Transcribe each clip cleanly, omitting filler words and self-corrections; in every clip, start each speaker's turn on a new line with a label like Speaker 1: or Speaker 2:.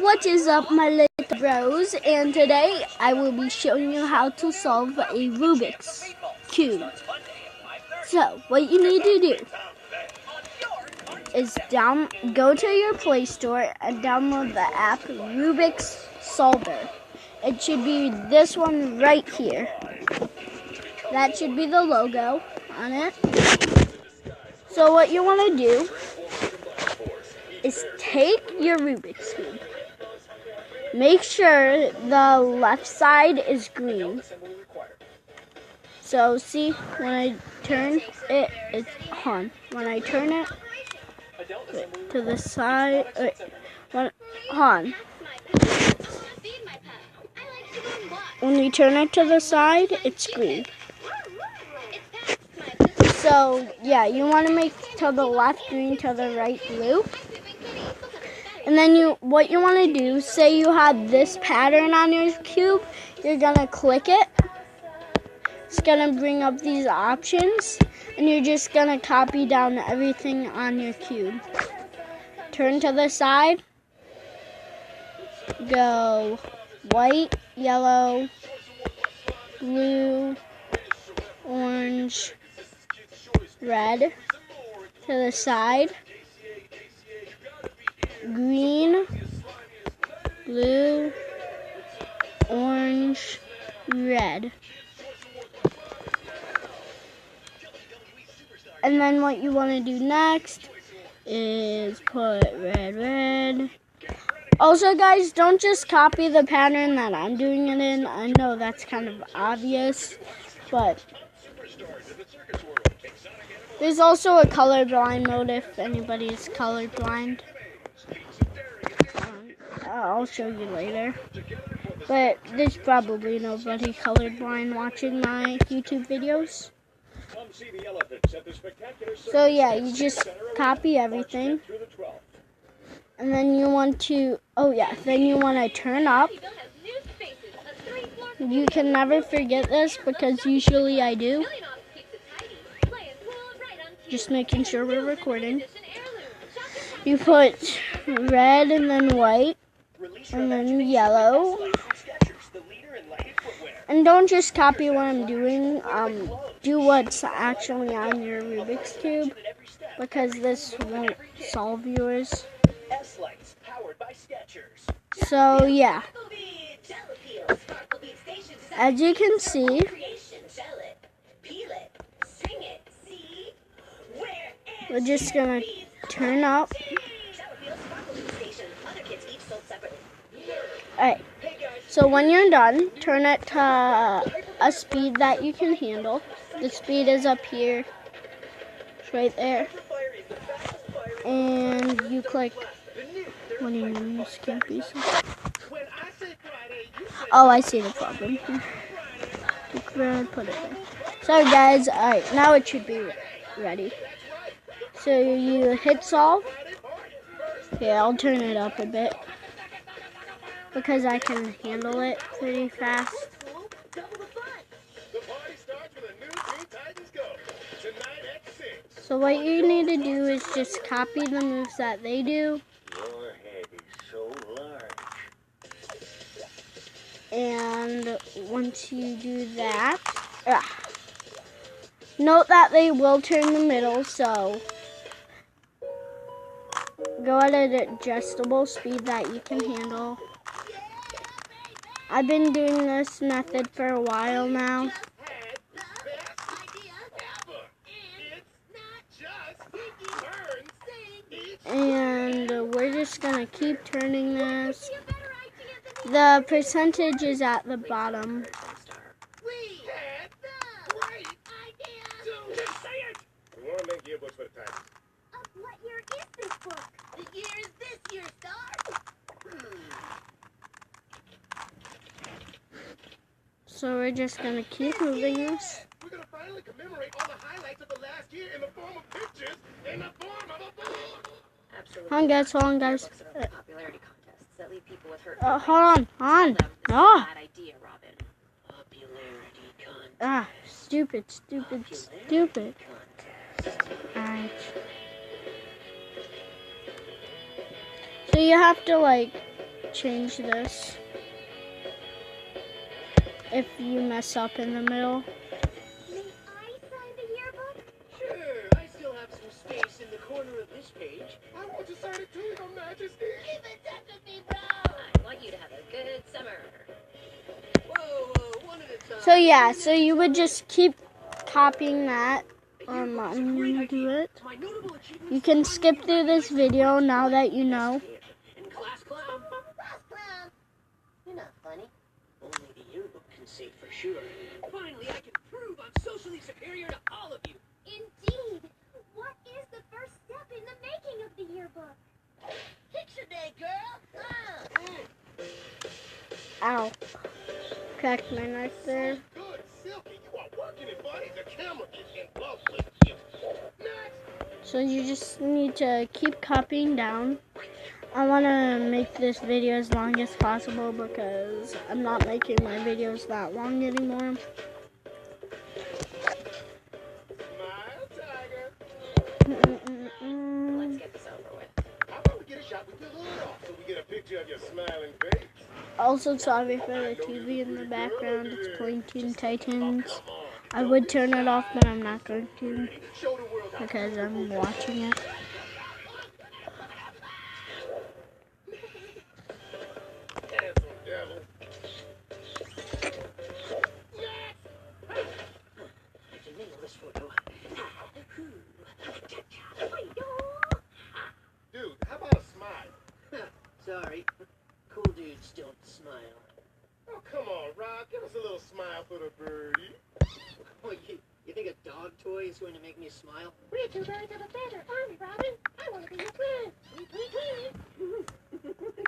Speaker 1: What is up, my little bros? And today I will be showing you how to solve a Rubik's Cube. So, what you need to do is go to your Play Store and download the app Rubik's Solver. It should be this one right here. That should be the logo on it. So what you want to do is take your Rubik's Cube. Make sure the left side is green. So see, when I turn it, it's on. When I turn it to the side, on. When you turn it to the side, it's green. So yeah, you want to make to the left green, to the right blue. And then what you want to do, say you have this pattern on your cube, you're going to click it. It's going to bring up these options, and you're just going to copy down everything on your cube. Turn to the side. Go white, yellow, blue, orange, red. To the side. Green, blue, orange, red. And then what you want to do next is put red, red. Also, guys, don't just copy the pattern that I'm doing it in. I know that's kind of obvious, but there's also a colorblind mode if anybody is colorblind. I'll show you later. But there's probably nobody colorblind watching my YouTube videos. So yeah, you just copy everything. And then you want to, then you want to turn up. You can never forget this because usually I do. Just making sure we're recording. You put red and then white. And then yellow. And don't just copy what I'm doing. Do what's actually on your Rubik's Cube, because this won't solve yours. So yeah, as you can see, we're just gonna turn up. Alright, so when you're done, turn it to a speed that you can handle. The speed is up here. It's right there. And you click. What do you mean this can't be so? Oh, I see the problem. Put it there. Sorry guys, alright, now it should be ready. So you hit solve. Yeah, I'll turn it up a bit, because I can handle it pretty fast. So what you need to do is just copy the moves that they do.
Speaker 2: Your head is so large.
Speaker 1: And once you do that, note that they will turn the middle, so go at an adjustable speed that you can handle. I've been doing this method for a while now. And we're just going to keep turning this. The percentage is at the bottom.
Speaker 3: What year is this book? The year is this year, Star.
Speaker 1: So we're just going to keep moving this.
Speaker 4: We're going to finally commemorate all the highlights of the last year in the form of pictures, in the form of a book.
Speaker 1: Absolutely. Hold on, guys.
Speaker 3: Popularity contests that leave people with hurt.
Speaker 1: Hold on.
Speaker 3: No. Bad idea, Robin. Popularity contest.
Speaker 1: Stupid. Alright. So you have to change this if you mess up in the middle.
Speaker 3: May I sign the yearbook?
Speaker 4: Sure, I still have some space in the corner of this page. I want to sign it too, Your Majesty.
Speaker 3: Keep in touch with me, bro.
Speaker 5: I want you to have a good summer.
Speaker 4: Whoa, one at a time.
Speaker 1: So yeah, so you would just keep copying that. Do it.
Speaker 4: My notable achievements
Speaker 1: You can skip through this video now that you know.
Speaker 4: and class clown.
Speaker 3: Class clown. You're not funny.
Speaker 4: Only the yearbook can say for sure. Finally, I can prove I'm socially superior to all of you.
Speaker 3: Indeed. What is the first step in the making of the yearbook? Picture day, girl.
Speaker 1: Ow. Cracked my knife there.
Speaker 4: Good, Silky, you are working it, buddy. The camera is in love with you. Next.
Speaker 1: So you just need to keep copying down. I want to make this video as long as possible because I'm not making my videos that long anymore.
Speaker 4: Smile, Tiger.
Speaker 5: Let's get this over with.
Speaker 4: How about we get a shot with your hood off so we get a picture of your smiling face?
Speaker 1: Also, sorry for the TV in the background. It's Pointing Titans. I would turn it off, but I'm not going to
Speaker 4: Show the world how
Speaker 1: because I'm watching it.
Speaker 4: handsome devil. I can nail this photo. Dude, how about a smile?
Speaker 6: Sorry. Cool dudes don't smile.
Speaker 4: Oh, come on, Rob. Give us a little smile for the birdie.
Speaker 6: What, you think a dog toy is going to make me smile?
Speaker 3: We're two birds of a feather, aren't we, Robin? I want to be your friend. Tweet, tweet,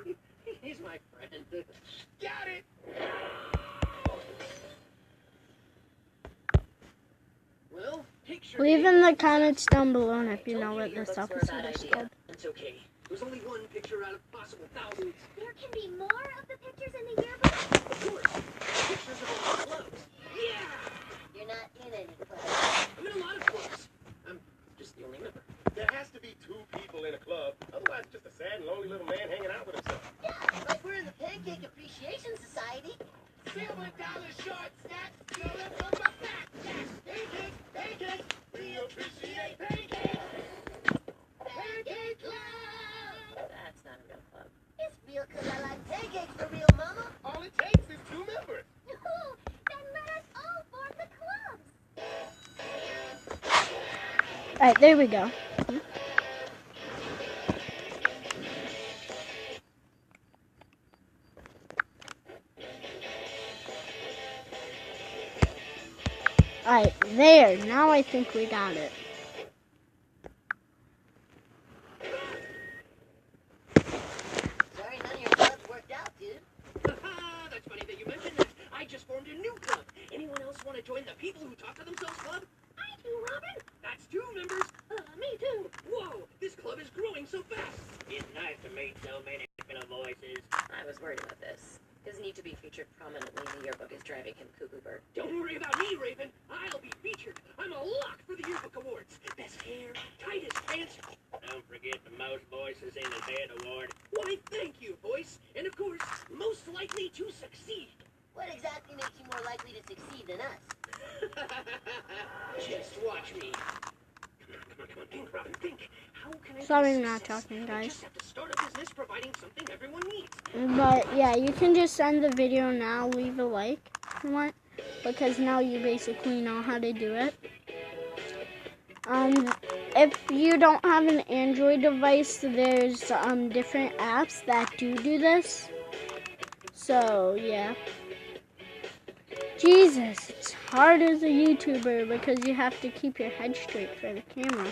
Speaker 3: tweet.
Speaker 6: He's my friend.
Speaker 4: Got it.
Speaker 6: Well, picture
Speaker 1: Leave
Speaker 6: day.
Speaker 1: in the comments down below if you
Speaker 5: Told
Speaker 1: know
Speaker 5: you
Speaker 1: what
Speaker 5: the
Speaker 1: this
Speaker 5: yearbooks were a
Speaker 1: episode
Speaker 5: bad
Speaker 1: is
Speaker 5: idea.
Speaker 1: called.
Speaker 6: That's okay. There's only one picture out of possible thousands.
Speaker 3: There can be more of the pictures in the yearbook?
Speaker 6: Of course. Pictures of all the clubs. Yeah!
Speaker 3: You're not in any club.
Speaker 6: I'm in a lot of clubs. I'm just the only member.
Speaker 4: There has to be two people in a club. Otherwise, it's just a sad and lonely little man hanging out with himself.
Speaker 3: Yeah, like we're in the Pancake Appreciation Society.
Speaker 4: $7 short stacks. You know, let's talk about that. Pancakes, pancakes. We appreciate pancakes.
Speaker 3: Pancake Club!
Speaker 5: That's not a real club.
Speaker 3: It's real because I like pancakes for real, mama.
Speaker 4: All it takes is 2 members.
Speaker 3: No, then let us all form the clubs.
Speaker 1: Alright, there we go. Alright, there. Now I think we got it.
Speaker 3: Sorry, none of your clubs worked out, dude.
Speaker 6: That's funny that you mentioned that. I just formed a new club. Anyone else want to join the people who talk to themselves club?
Speaker 3: I do, Robin.
Speaker 6: That's 2 members.
Speaker 3: Me too.
Speaker 6: Whoa, this club is growing so fast. It's nice to meet so many different voices.
Speaker 5: I was worried about this. His need to be featured prominently in the yearbook is driving him cuckoo bird.
Speaker 6: Don't worry about me, Raven. I'll be featured. I'm a lock for the yearbook awards. Best hair, tightest pants. Don't forget the most voices in his head award. Why, thank you, voice. And of course, most likely to succeed.
Speaker 3: What exactly makes you more likely to succeed than us?
Speaker 6: Just watch me. Come on, think, Robin, think. How can I be
Speaker 1: Sorry
Speaker 6: a
Speaker 1: I'm not
Speaker 6: success?
Speaker 1: talking,
Speaker 6: I
Speaker 1: guys.
Speaker 6: just have to start a business providing something everyone needs.
Speaker 1: But yeah, you can just end the video now, leave a like if you want, because now you basically know how to do it. If you don't have an Android device, there's different apps that do this. So yeah. Jesus, it's hard as a YouTuber because you have to keep your head straight for the camera.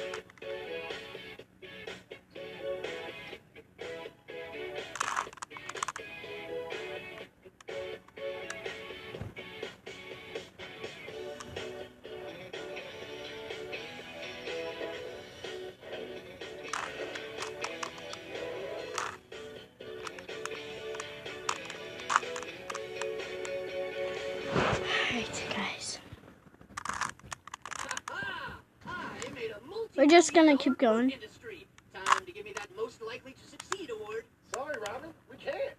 Speaker 1: Alright, guys.
Speaker 6: I made a
Speaker 1: We're just gonna keep going.
Speaker 6: industry. Time to give me that most likely to succeed award.
Speaker 4: Sorry, Robin. We can't.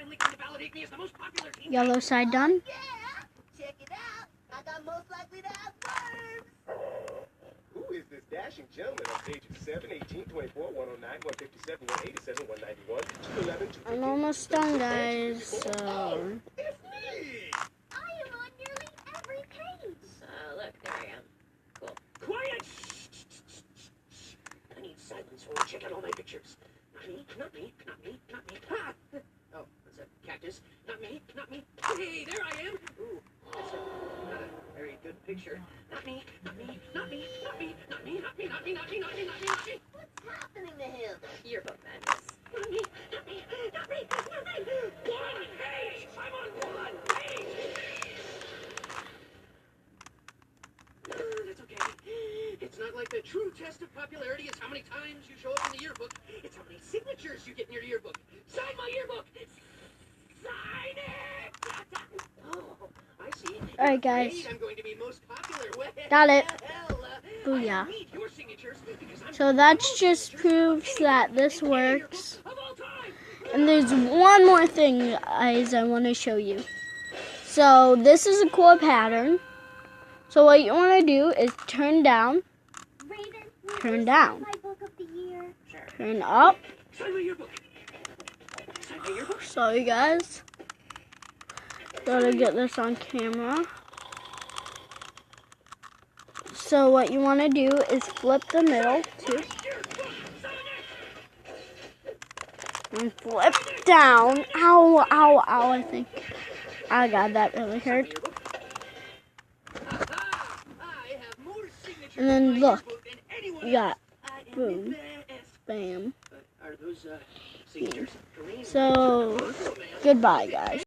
Speaker 6: finally going to validate me as the most popular teen.
Speaker 1: Yellow side done.
Speaker 3: Yeah! Check it out. I got most likely to have words.
Speaker 4: Who is this dashing gentleman on pages 7, 18, 24, 109, 157, 187, 191, 211, 215?
Speaker 1: I'm almost done, guys. So
Speaker 4: It's me!
Speaker 3: I am on nearly every page.
Speaker 5: Look, there I am. Cool.
Speaker 6: Quiet! I need silence or check out all my pictures. Not me, not me, not me, not me. Ha! Oh, that's a cactus. Not me, not me. Hey, there I am. Ooh, that's not a very good picture. Not me, not me, not me, not me, not me, not me, not me, not me, not me, not me, not me.
Speaker 3: What's happening to him?
Speaker 5: Yearbook madness.
Speaker 6: Not me, not me, not me, not me. One page! I'm on one page! That's okay. It's not like the true test of popularity is how many times you show up in the yearbook. It's how many signatures you get in your yearbook. Sign my yearbook! Sign it! Oh, I see.
Speaker 1: Alright,
Speaker 6: You're
Speaker 1: guys.
Speaker 6: afraid I'm going to be most popular. Well,
Speaker 1: Got it.
Speaker 6: Booyah.
Speaker 1: Booyah. So that just proves that this works. And there's one more thing, guys, I want to show you. So this is a core pattern. So what you want to do is turn down,
Speaker 3: Raven,
Speaker 1: turn down,
Speaker 3: my book of the year.
Speaker 1: turn up.
Speaker 6: Sign my yearbook. Sign my yearbook.
Speaker 1: Sorry, guys. Gotta get this on camera. So what you want to do is flip the middle too. And flip down. Ow, ow, ow, I think. Oh God, that really hurt. And then look, you got boom, bam.
Speaker 6: Are those signatures green?
Speaker 1: So, goodbye, guys.